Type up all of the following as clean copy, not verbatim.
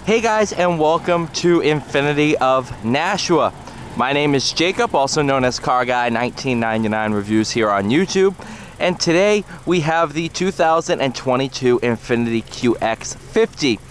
Hey guys, and welcome to Infinity of Nashua. My name is Jacob, also known as Car Guy 1999 Reviews here on YouTube. And today we have the 2022 Infiniti QX50.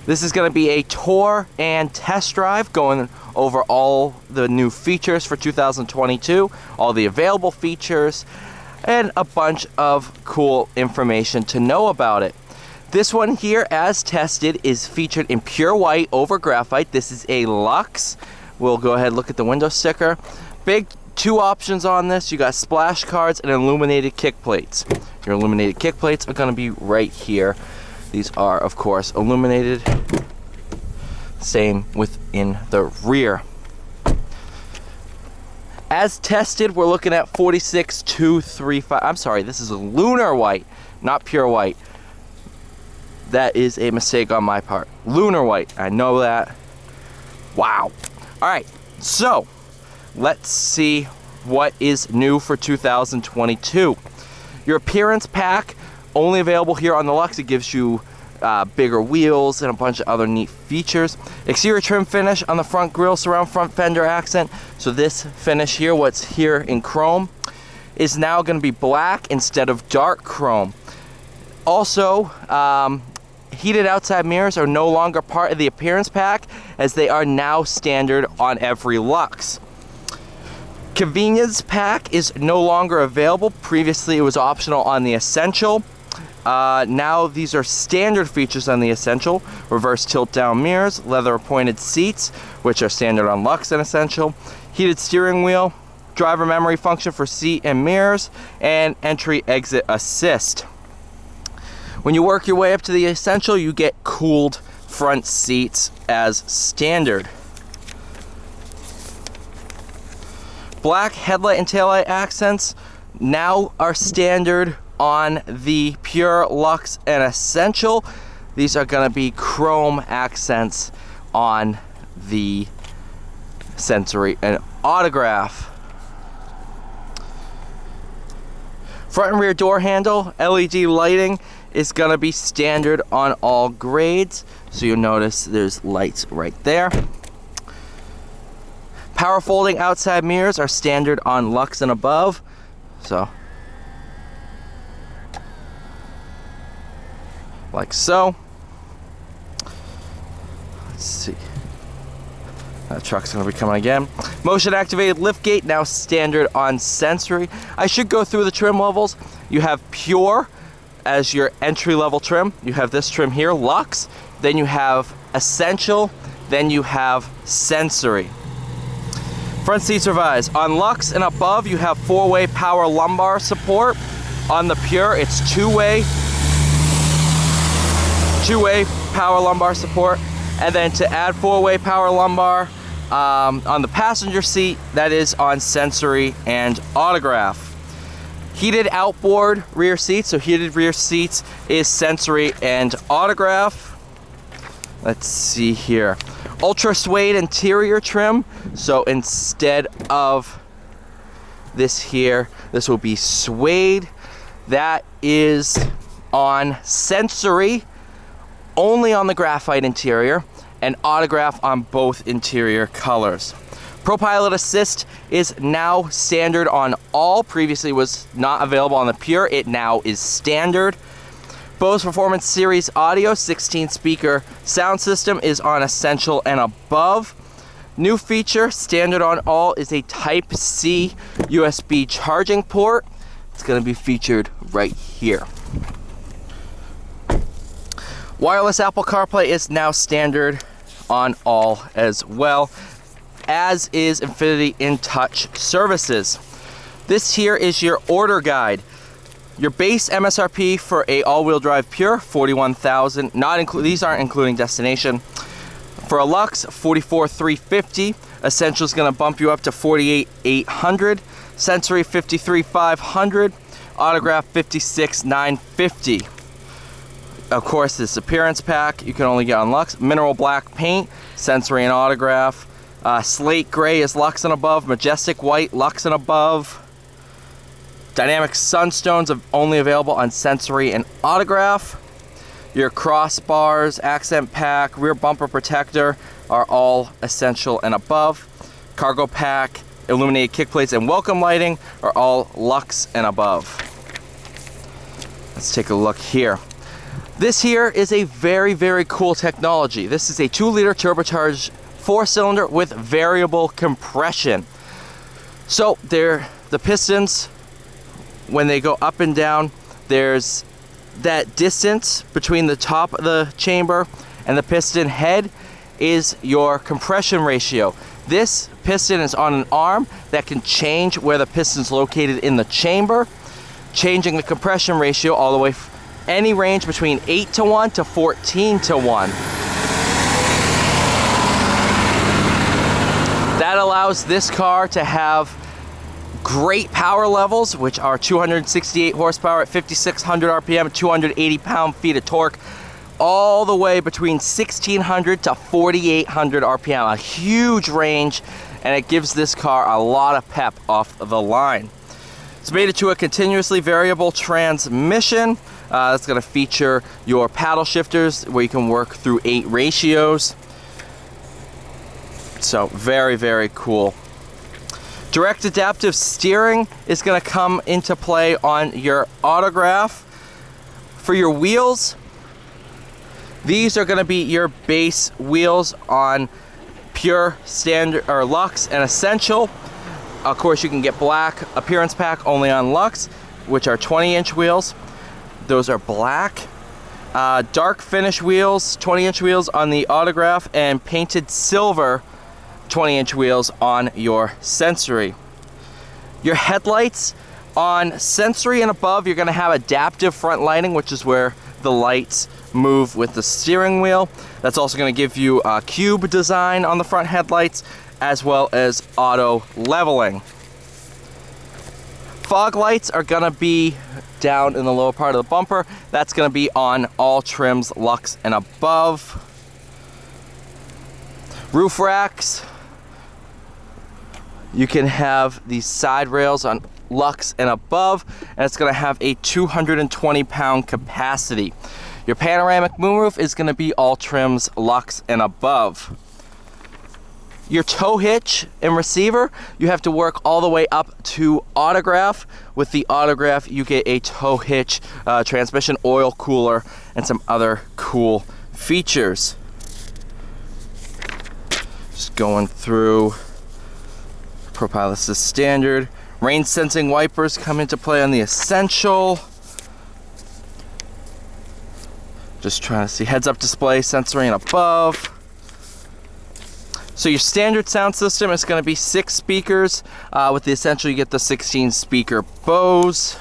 This is going to be a tour and test drive going over all the new features for 2022, all the available features, and a bunch of cool information to know about it. This one here, as tested, is featured in pure white over graphite. This is a Luxe. We'll go ahead and look at the window sticker. Big two options on this. You got splash cards and illuminated kick plates. Your illuminated kick plates are going to be right here. These are, of course, illuminated. Same within the rear. As tested, we're looking at 46235. I'm sorry, this is lunar white, not pure white. That is a mistake on my part. Lunar white, I know that. Wow. All right, so let's see what is new for 2022. Your appearance pack, only available here on the Luxe. It gives you bigger wheels and a bunch of other neat features. Exterior trim finish on the front grille, surround front fender accent. So this finish here, what's here in chrome, is now going to be black instead of dark chrome. Also, heated outside mirrors are no longer part of the appearance pack, as they are now standard on every Luxe. Convenience pack is no longer available. Previously it was optional on the Essential. Now these are standard features on the Essential. Reverse tilt down mirrors, leather appointed seats, which are standard on Luxe and Essential, heated steering wheel, driver memory function for seat and mirrors, and entry exit assist. When you work your way up to the Essential, you get cooled front seats as standard. Black headlight and taillight accents now are standard on the pure Luxe and Essential. These are going to be chrome accents on the Sensory and Autograph. Front and rear door handle, LED lighting is going to be standard on all grades. So you'll notice there's lights right there. Power folding outside mirrors are standard on Luxe and above. So, like so. Let's see. That truck's going to be coming again. Motion activated lift gate, now standard on Sensory. I should go through the trim levels. You have pure as your entry level trim. You have this trim here, Luxe. Then you have Essential. Then you have Sensory. Front seats revised. On Luxe and above, you have 4-way power lumbar support. On the Pure, it's two-way power lumbar support. And then to add 4-way power lumbar on the passenger seat, that is on Sensory and Autograph. Heated outboard rear seats, so heated rear seats is Sensory and Autograph. Let's see here. Ultra suede interior trim, so instead of this here, this will be suede. That is on Sensory, only on the graphite interior, and Autograph on both interior colors. ProPilot Assist is now standard on all. Previously was not available on the Pure. It now is standard. Bose Performance Series audio 16 speaker sound system is on Essential and above. New feature, standard on all, is a Type-C USB charging port. It's going to be featured right here. Wireless Apple CarPlay is now standard on all as well, as is Infiniti InTouch services. This here is your order guide. Your base MSRP for a all-wheel drive Pure, $41,000. These aren't including destination. For a Luxe, $44,350. Essential is going to bump you up to $48,800. Sensory, $53,500. Autograph, $56,950. Of course, this appearance pack you can only get on Luxe. Mineral black paint, Sensory and Autograph. Slate gray is Luxe and above. Majestic white, Luxe and above. Dynamic sunstones are only available on Sensory and Autograph. Your crossbars, accent pack, rear bumper protector are all essential and above. Cargo pack, illuminated kick plates, and welcome lighting are all luxe and above. Let's take a look here. This here is a very, very cool technology. This is a 2-liter turbocharged 4-cylinder with variable compression. So the pistons, when they go up and down, there's that distance between the top of the chamber and the piston head is your compression ratio. This piston is on an arm that can change where the piston is located in the chamber, changing the compression ratio all the way any range between 8-to-1 to 14-to-1. That allows this car to have great power levels, which are 268 horsepower at 5,600 RPM, 280 pound-feet of torque, all the way between 1,600 to 4,800 RPM. A huge range, and it gives this car a lot of pep off the line. It's made it to a continuously variable transmission. That's going to feature your paddle shifters where you can work through 8 ratios. So very, very cool. Direct adaptive steering is going to come into play on your Autograph. For your wheels, these are going to be your base wheels on Pure, Standard, or Luxe and Essential. Of course, you can get black appearance pack only on Luxe, which are 20-inch wheels. Those are black. Dark finish wheels, 20-inch wheels on the Autograph, and painted silver 20-inch wheels on your Sensory. Your headlights on Sensory and above, you're going to have adaptive front lighting, which is where the lights move with the steering wheel. That's also going to give you a cube design on the front headlights, as well as auto leveling. Fog lights are going to be down in the lower part of the bumper. That's going to be on all trims, Luxe and above. Roof racks, you can have these side rails on Luxe and above, and it's going to have a 220 pound capacity. Your panoramic moonroof is going to be all trims, Luxe and above. Your tow hitch and receiver, you have to work all the way up to Autograph. With the Autograph, you get a tow hitch, transmission oil cooler, and some other cool features. Just going through ProPilot is standard. Rain sensing wipers come into play on the Essential. Just trying to see heads up display, Sensory and above. So your standard sound system is going to be 6 speakers. With the Essential, you get the 16 speaker Bose.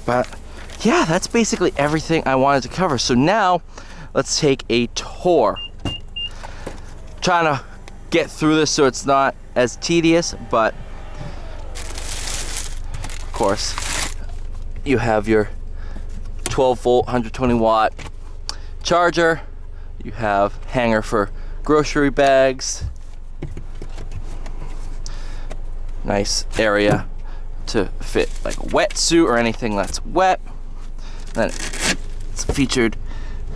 But yeah, that's basically everything I wanted to cover. So now let's take a tour. Trying to get through this so it's not as tedious, but of course you have your 12-volt 120 watt charger. You have hanger for grocery bags. Nice area to fit like a wetsuit or anything that's wet. Then it's featured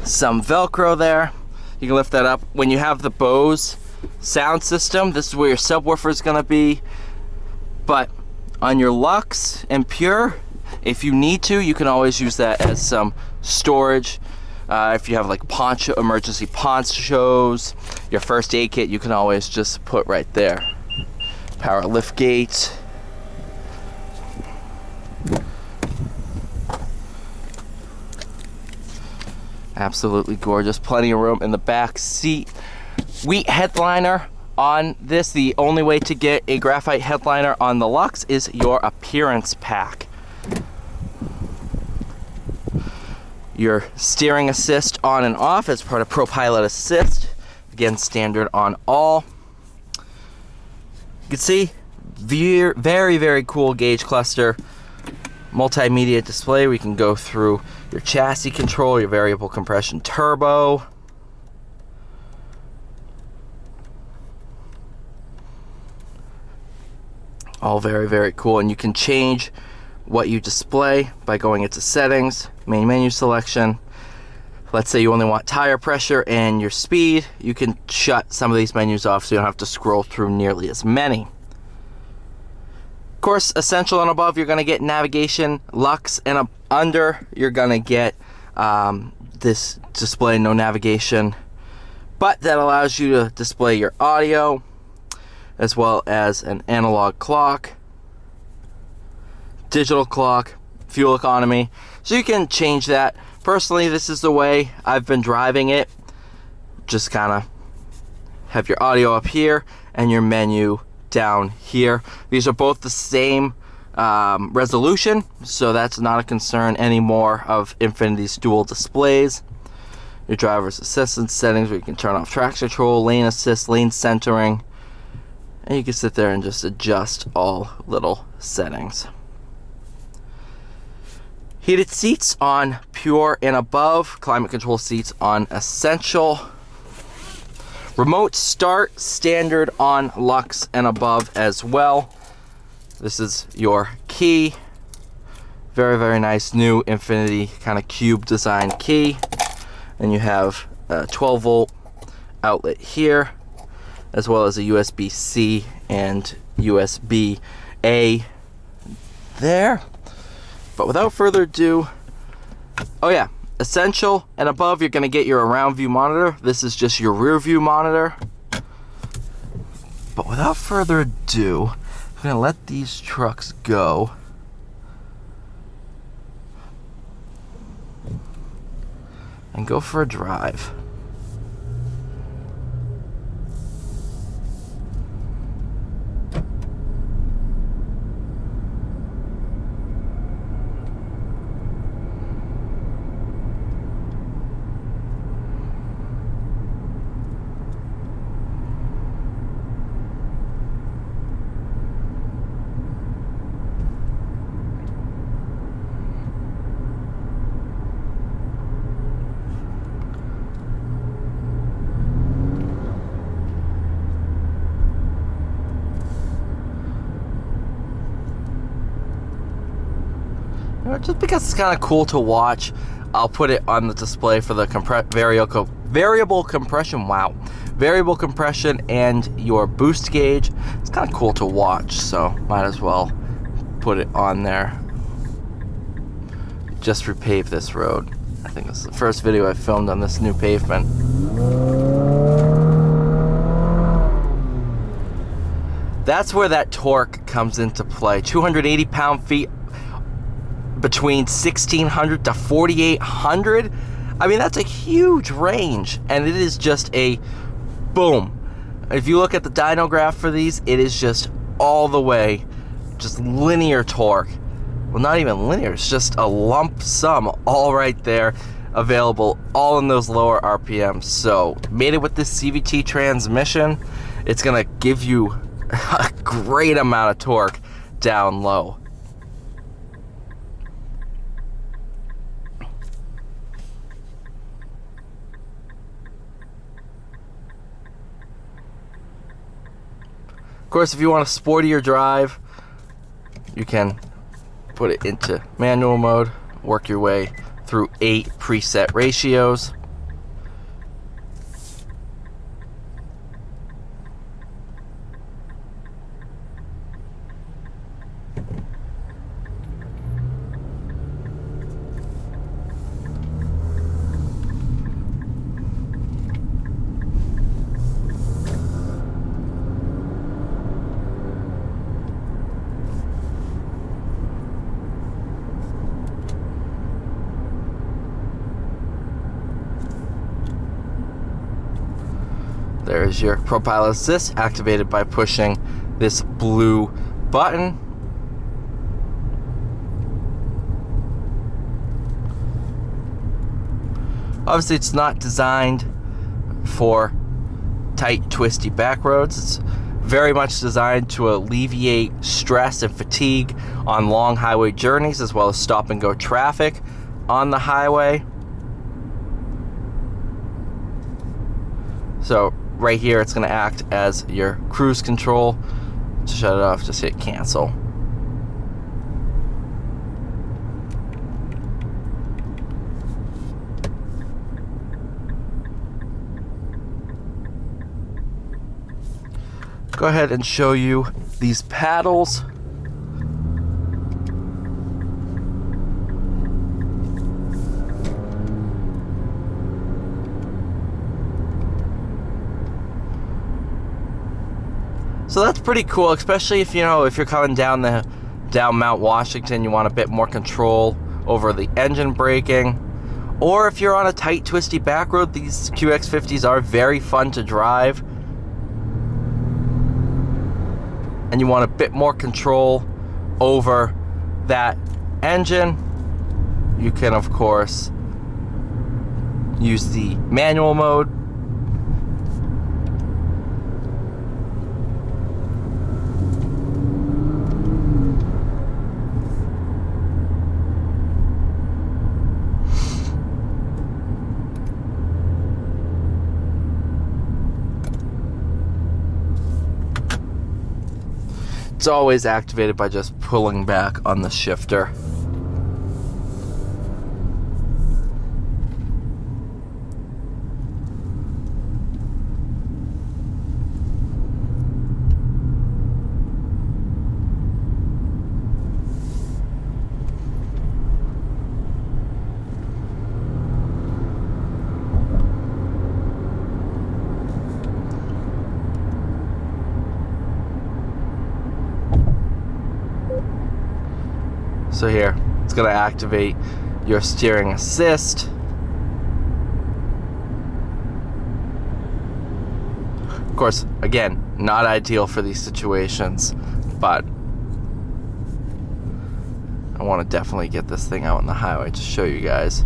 some Velcro there. You can lift that up. When you have the Bose sound system, this is where your subwoofer is going to be. But on your Luxe and Pure, if you need to, you can always use that as some storage. If you have like poncho, emergency ponchos, your first aid kit, you can always just put right there. Power lift gate. Absolutely gorgeous. Plenty of room in the back seat. Wheat headliner on this. The only way to get a graphite headliner on the Luxe is your appearance pack. Your steering assist on and off as part of ProPilot Assist. Again, standard on all. You can see very, very cool gauge cluster. Multimedia display. We can go through your chassis control, your variable compression turbo. All very, very cool. And you can change what you display by going into settings, main menu selection. Let's say you only want tire pressure and your speed. You can shut some of these menus off so you don't have to scroll through nearly as many. Of course, essential and above, you're going to get navigation. Lux and up under, you're going to get this display no navigation. But that allows you to display your audio as well as an analog clock, digital clock, fuel economy. So you can change that. Personally, this is the way I've been driving it. Just kind of have your audio up here and your menu down here. These are both the same resolution, so that's not a concern anymore of Infiniti's dual displays. Your driver's assistance settings, where you can turn off traction control, lane assist, lane centering, and you can sit there and just adjust all little settings. Heated seats on Pure and above, climate control seats on Essential. Remote start standard on Lux and above as well. This is your key. Very, very nice new Infiniti kind of cube design key. And you have a 12 volt outlet here, as well as a USB-C and USB-A there. But without further ado, oh yeah, Essential and above, you're gonna get your around view monitor. This is just your rear view monitor. But without further ado, I'm gonna let these trucks go. And go for a drive. Just because it's kind of cool to watch, I'll put it on the display for the variable compression. Wow, variable compression and your boost gauge. It's kind of cool to watch, so might as well put it on there. Just repave this road. I think this is the first video I filmed on this new pavement. That's where that torque comes into play. 280 pound-feet between 1600 to 4800. I mean, that's a huge range, and it is just a boom. If you look at the dyno graph for these, it is just all the way, just linear torque. Well, not even linear, it's just a lump sum all right there, available all in those lower RPMs. So made it with this CVT transmission, it's gonna give you a great amount of torque down low. Of course, if you want a sportier drive, you can put it into manual mode, work your way through 8 preset ratios. There's your ProPilot Assist, activated by pushing this blue button. Obviously, it's not designed for tight, twisty back roads. It's very much designed to alleviate stress and fatigue on long highway journeys, as well as stop and go traffic on the highway. So right here, it's going to act as your cruise control. To shut it off, just hit cancel. go ahead and show you these paddles. So that's pretty cool, especially if if you're coming down Mount Washington, you want a bit more control over the engine braking. Or if you're on a tight, twisty back road, these QX50s are very fun to drive. And you want a bit more control over that engine. You can, of course, use the manual mode. It's always activated by just pulling back on the shifter. So here, it's going to activate your steering assist. Of course, again, not ideal for these situations, but I want to definitely get this thing out on the highway to show you guys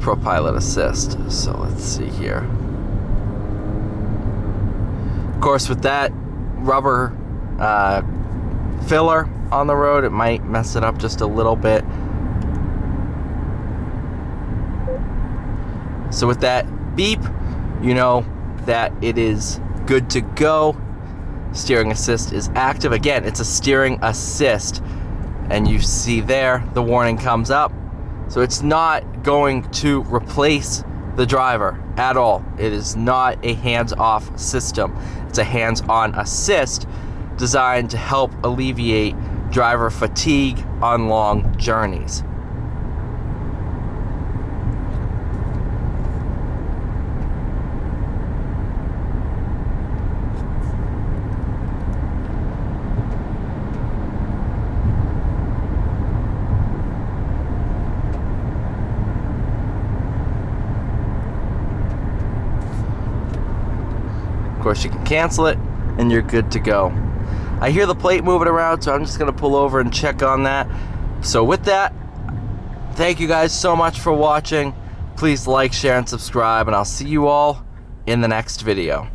ProPilot assist. So let's see here. Of course, with that rubber filler on the road, it might mess it up just a little bit. So with that beep, you know that it is good to go. Steering assist is active. Again, it's a steering assist, and you see there the warning comes up. So it's not going to replace the driver at all. It is not a hands-off system. It's a hands-on assist designed to help alleviate driver fatigue on long journeys. Of course, you can cancel it and you're good to go. I hear the plate moving around, so I'm just going to pull over and check on that. So with that, thank you guys so much for watching. Please like, share, and subscribe, and I'll see you all in the next video.